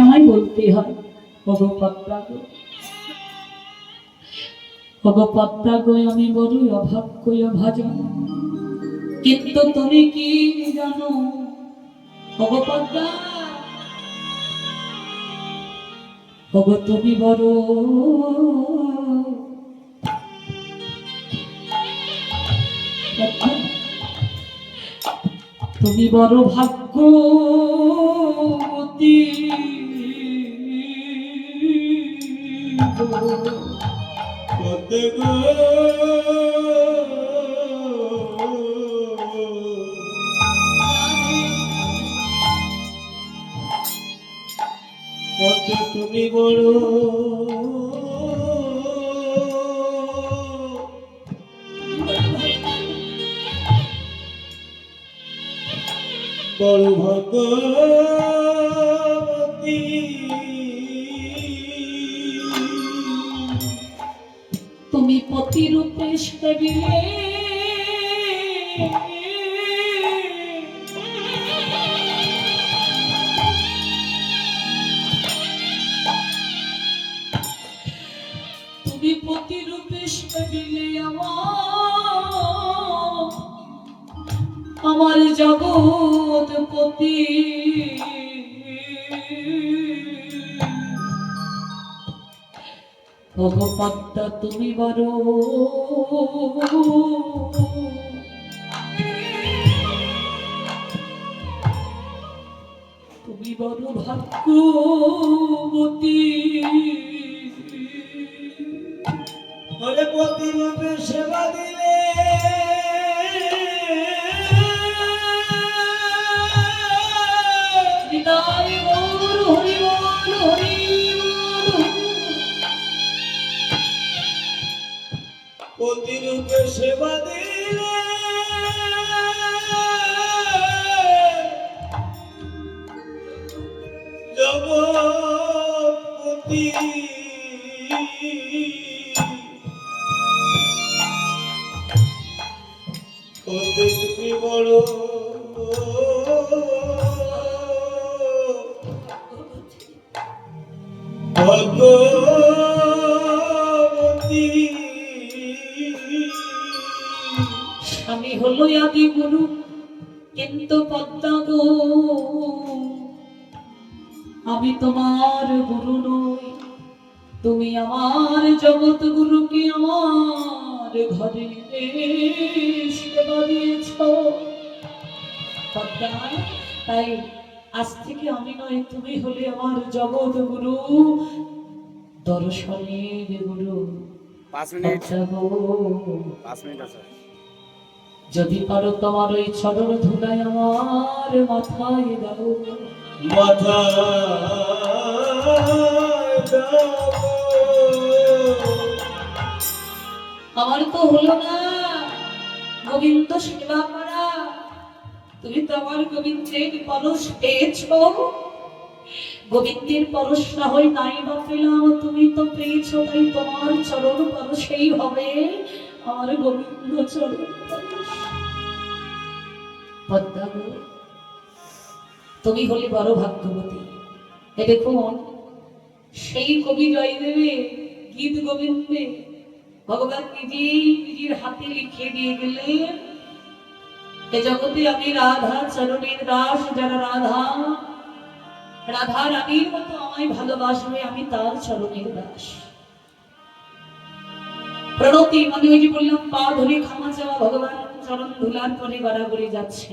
সময় বলতে হয় ওগো পদ্মা গো, ওগো পদ্মা গো আমি বড়ই অভাগ্য অভাজন, কিন্তু তুমি কি জানো ওগো পদ্মা, ওগো তুমি বড়, তুমি বড় ভাগ্যবতী তুমি বড় বড় ভগবতী, তুমি পতিরূপে সেবিলে তুমি পতিরূপে সেবিলে আমার জগৎপতি, ওগো পদ্মা তুমি বড়, তুমি বড় ভাগ্যবতী, হলে প্রতিরূপে সেবা দিলে হৃদয় গৌর হরি বল হরি বল, প্রতিরূপে সেবা দিলে জগৎপতি, তুমি বড় ভগবতী, আমি হলো আদি গুরু, কিন্তু পদ্মা গো আমি তোমার গুরু নই, তুমি আমার জগৎ গুরুকে আমার ঘরে সেবা দিয়েছ পদ্মা, তাই আজ থেকে আমি নয় তুমি হলে আমার জগৎ গুরু, দর্শনের গুরু। 5 মিনিট পদ্মা গো, 5 মিনিট আছে। যদি পারো তোমার ওই চরণ ধুলায় আমার মাথায় দাও, মাথায় দাও, আমার তো হলো না গোবিন্দ সেবা করা, তুমি তো আমার গোবিন্দের পরশ পেয়েছ, গোবিন্দের পরশ না হয় নাই বা পেলাম, তুমি তো পেয়েছ, তাই তোমার চরণ পরশেই হবে আমার গোবিন্দ চরণ পরশ। পদ্মা গো, তুমি হলে বড় ভাগ্যবতী। এ দেখুন সেই কবি জয়দেবে গীত গোবিন্দে ভগবান নিজেই নিজের হাতে লিখে দিয়ে গেলেন, এ জগতে আমি রাধা চরণের দাস, যারা রাধা রাধা রানীর মতো আমায় ভালোবাসবে আমি তার চরণের দাস। প্রণতি মানে ওই যে বললাম পা ধরে ক্ষমা চাওয়া, ভগবান চরণ ধুলার পরে গড়াগড়ি যাচ্ছে।